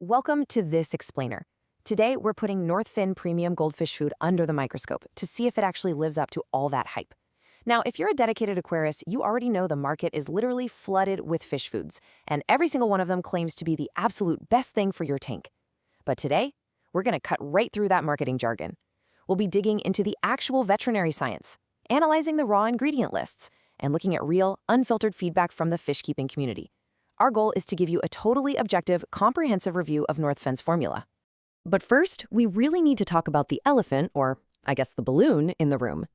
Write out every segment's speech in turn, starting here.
Welcome to this explainer. Today, we're putting NorthFin premium goldfish food under the microscope to see if it actually lives up to all that hype. Now, if you're a dedicated aquarist, you already know the market is literally flooded with fish foods, and every single one of them claims to be the absolute best thing for your tank. But today, we're going to cut right through that marketing jargon. We'll be digging into the actual veterinary science, analyzing the raw ingredient lists, and looking at real, unfiltered feedback from the fish-keeping community. Our goal is to give you a totally objective, comprehensive review of NorthFin's formula. But first, we really need to talk about the elephant, or I guess the balloon, in the room.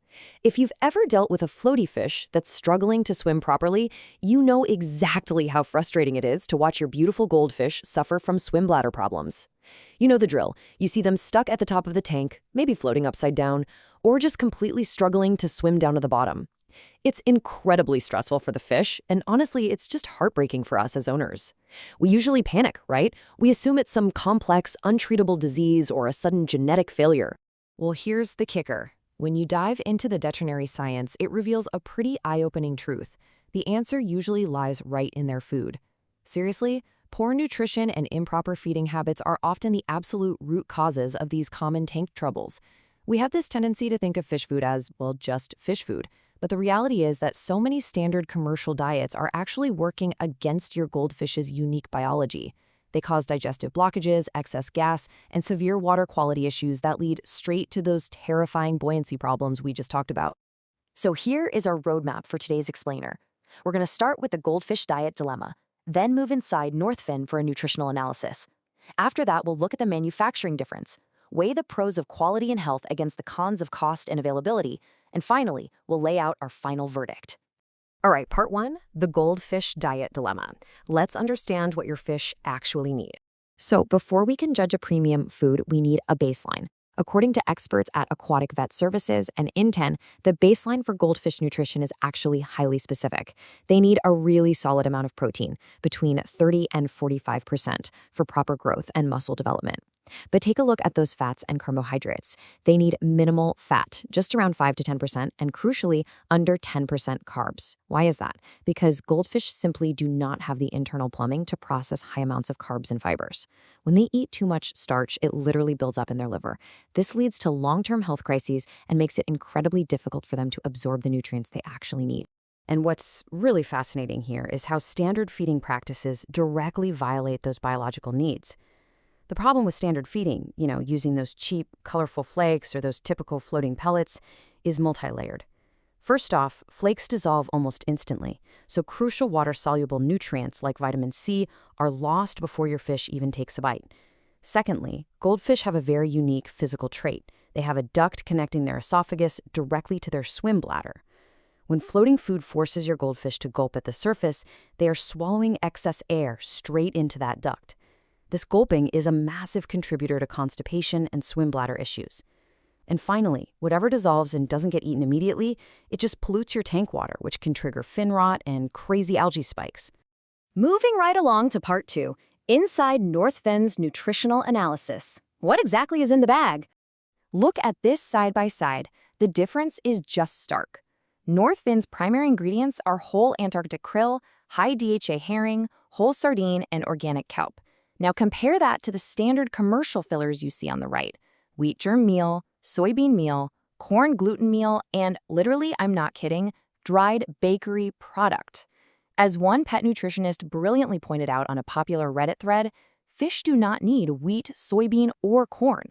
If you've ever dealt with a floaty fish that's struggling to swim properly, you know exactly how frustrating it is to watch your beautiful goldfish suffer from swim bladder problems. You know the drill. You see them stuck at the top of the tank, maybe floating upside down, or just completely struggling to swim down to the bottom. It's incredibly stressful for the fish, and honestly, it's just heartbreaking for us as owners. We usually panic, right? We assume it's some complex, untreatable disease or a sudden genetic failure. Well, here's the kicker. When you dive into the veterinary science, it reveals a pretty eye-opening truth. The answer usually lies right in their food. Seriously, poor nutrition and improper feeding habits are often the absolute root causes of these common tank troubles. We have this tendency to think of fish food as, well, just fish food. But the reality is that so many standard commercial diets are actually working against your goldfish's unique biology. They cause digestive blockages, excess gas, and severe water quality issues that lead straight to those terrifying buoyancy problems we just talked about. So here is our roadmap for today's explainer. We're going to start with the goldfish diet dilemma, then move inside NorthFin for a nutritional analysis. After that, we'll look at the manufacturing difference, weigh the pros of quality and health against the cons of cost and availability, and finally, we'll lay out our final verdict. All right, part one, the goldfish diet dilemma. Let's understand what your fish actually need. So before we can judge a premium food, we need a baseline. According to experts at Aquatic Vet Services and INTEN, the baseline for goldfish nutrition is actually highly specific. They need a really solid amount of protein, between 30 and 45%, for proper growth and muscle development. But take a look at those fats and carbohydrates. They need minimal fat, just around 5 to 10%, and crucially, under 10% carbs. Why is that? Because goldfish simply do not have the internal plumbing to process high amounts of carbs and fibers. When they eat too much starch, it literally builds up in their liver. This leads to long-term health crises and makes it incredibly difficult for them to absorb the nutrients they actually need. And what's really fascinating here is how standard feeding practices directly violate those biological needs. The problem with standard feeding, using those cheap, colorful flakes or those typical floating pellets, is multi-layered. First off, flakes dissolve almost instantly, so crucial water-soluble nutrients like vitamin C are lost before your fish even takes a bite. Secondly, goldfish have a very unique physical trait. They have a duct connecting their esophagus directly to their swim bladder. When floating food forces your goldfish to gulp at the surface, they are swallowing excess air straight into that duct. This gulping is a massive contributor to constipation and swim bladder issues. And finally, whatever dissolves and doesn't get eaten immediately, it just pollutes your tank water, which can trigger fin rot and crazy algae spikes. Moving right along to part two, inside NorthFin's nutritional analysis. What exactly is in the bag? Look at this side by side. The difference is just stark. NorthFin's primary ingredients are whole Antarctic krill, high DHA herring, whole sardine, and organic kelp. Now compare that to the standard commercial fillers you see on the right: wheat germ meal, soybean meal, corn gluten meal, and literally, I'm not kidding, dried bakery product. As one pet nutritionist brilliantly pointed out on a popular Reddit thread, fish do not need wheat, soybean, or corn.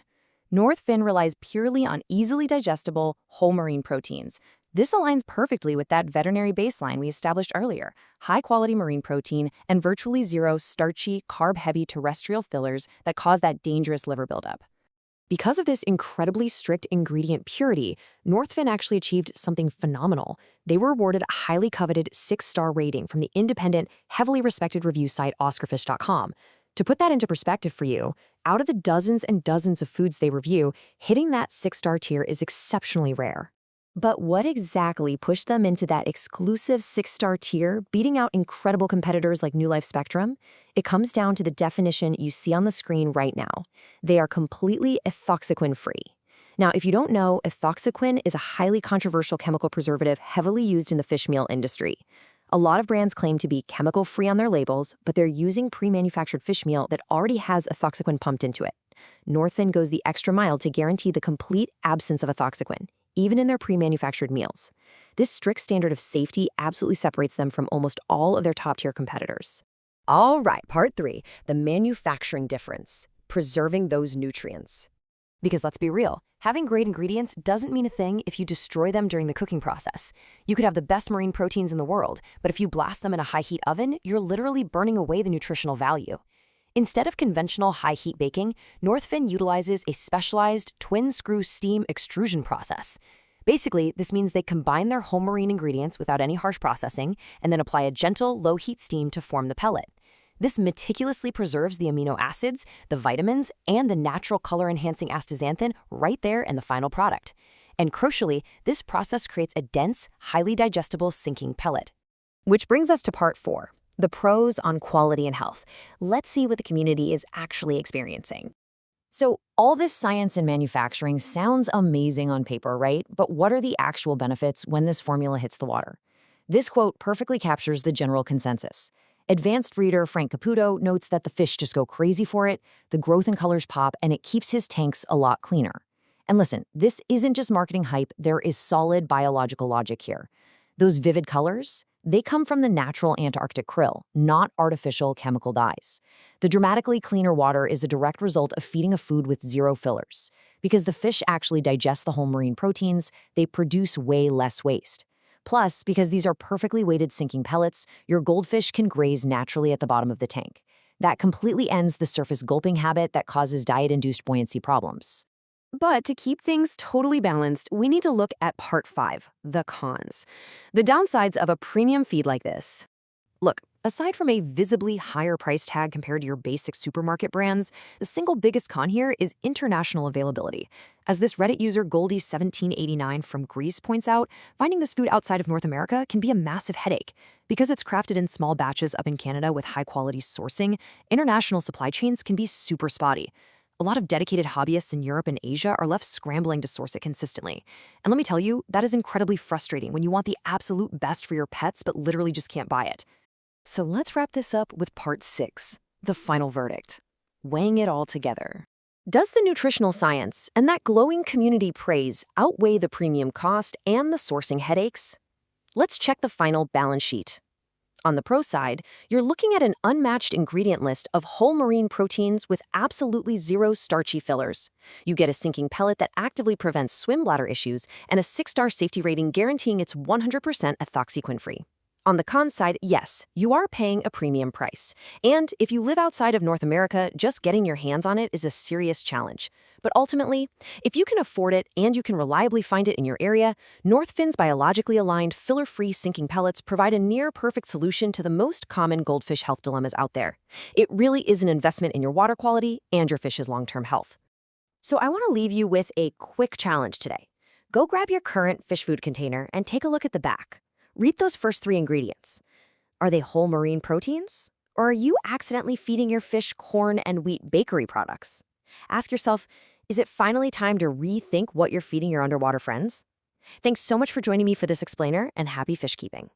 NorthFin relies purely on easily digestible, whole marine proteins. This aligns perfectly with that veterinary baseline we established earlier: high-quality marine protein and virtually zero starchy, carb-heavy terrestrial fillers that cause that dangerous liver buildup. Because of this incredibly strict ingredient purity, NorthFin actually achieved something phenomenal. They were awarded a highly coveted 6-star rating from the independent, heavily respected review site OscarFish.com. To put that into perspective for you, out of the dozens and dozens of foods they review, hitting that 6-star tier is exceptionally rare. But what exactly pushed them into that exclusive 6-star tier, beating out incredible competitors like New Life Spectrum? It comes down to the definition you see on the screen right now. They are completely ethoxyquin-free. Now, if you don't know, ethoxyquin is a highly controversial chemical preservative heavily used in the fish meal industry. A lot of brands claim to be chemical-free on their labels, but they're using pre-manufactured fish meal that already has ethoxyquin pumped into it. NorthFin goes the extra mile to guarantee the complete absence of ethoxyquin, even in their pre-manufactured meals. This strict standard of safety absolutely separates them from almost all of their top-tier competitors. All right, part 3, the manufacturing difference, preserving those nutrients. Because let's be real, having great ingredients doesn't mean a thing if you destroy them during the cooking process. You could have the best marine proteins in the world, but if you blast them in a high-heat oven, you're literally burning away the nutritional value. Instead of conventional high-heat baking, NorthFin utilizes a specialized twin-screw steam extrusion process. Basically, this means they combine their whole marine ingredients without any harsh processing and then apply a gentle, low-heat steam to form the pellet. This meticulously preserves the amino acids, the vitamins, and the natural color-enhancing astaxanthin right there in the final product. And crucially, this process creates a dense, highly digestible sinking pellet. Which brings us to part 4, the pros on quality and health. Let's see what the community is actually experiencing. So, all this science in manufacturing sounds amazing on paper, right? But what are the actual benefits when this formula hits the water? This quote perfectly captures the general consensus. Advanced reader Frank Caputo notes that the fish just go crazy for it, the growth and colors pop, and it keeps his tanks a lot cleaner. And listen, this isn't just marketing hype, there is solid biological logic here. Those vivid colors, they come from the natural Antarctic krill, not artificial chemical dyes. The dramatically cleaner water is a direct result of feeding a food with zero fillers. Because the fish actually digest the whole marine proteins, they produce way less waste. Plus, because these are perfectly weighted sinking pellets, your goldfish can graze naturally at the bottom of the tank. That completely ends the surface gulping habit that causes diet-induced buoyancy problems. But to keep things totally balanced, we need to look at part 5, the cons. The downsides of a premium feed like this. Look, aside from a visibly higher price tag compared to your basic supermarket brands, the single biggest con here is international availability. As this Reddit user Goldie1789 from Greece points out, finding this food outside of North America can be a massive headache. Because it's crafted in small batches up in Canada with high-quality sourcing, international supply chains can be super spotty. A lot of dedicated hobbyists in Europe and Asia are left scrambling to source it consistently. And let me tell you, that is incredibly frustrating when you want the absolute best for your pets but literally just can't buy it. So let's wrap this up with part 6, the final verdict. Weighing it all together. Does the nutritional science and that glowing community praise outweigh the premium cost and the sourcing headaches? Let's check the final balance sheet. On the pro side, you're looking at an unmatched ingredient list of whole marine proteins with absolutely zero starchy fillers. You get a sinking pellet that actively prevents swim bladder issues and a 6-star safety rating guaranteeing it's 100% ethoxyquin-free. On the con side, yes, you are paying a premium price. And if you live outside of North America, just getting your hands on it is a serious challenge. But ultimately, if you can afford it and you can reliably find it in your area, NorthFin's biologically aligned, filler-free sinking pellets provide a near-perfect solution to the most common goldfish health dilemmas out there. It really is an investment in your water quality and your fish's long-term health. So I want to leave you with a quick challenge today. Go grab your current fish food container and take a look at the back. Read those first 3 ingredients. Are they whole marine proteins? Or are you accidentally feeding your fish corn and wheat bakery products? Ask yourself, is it finally time to rethink what you're feeding your underwater friends? Thanks so much for joining me for this explainer, and happy fish keeping.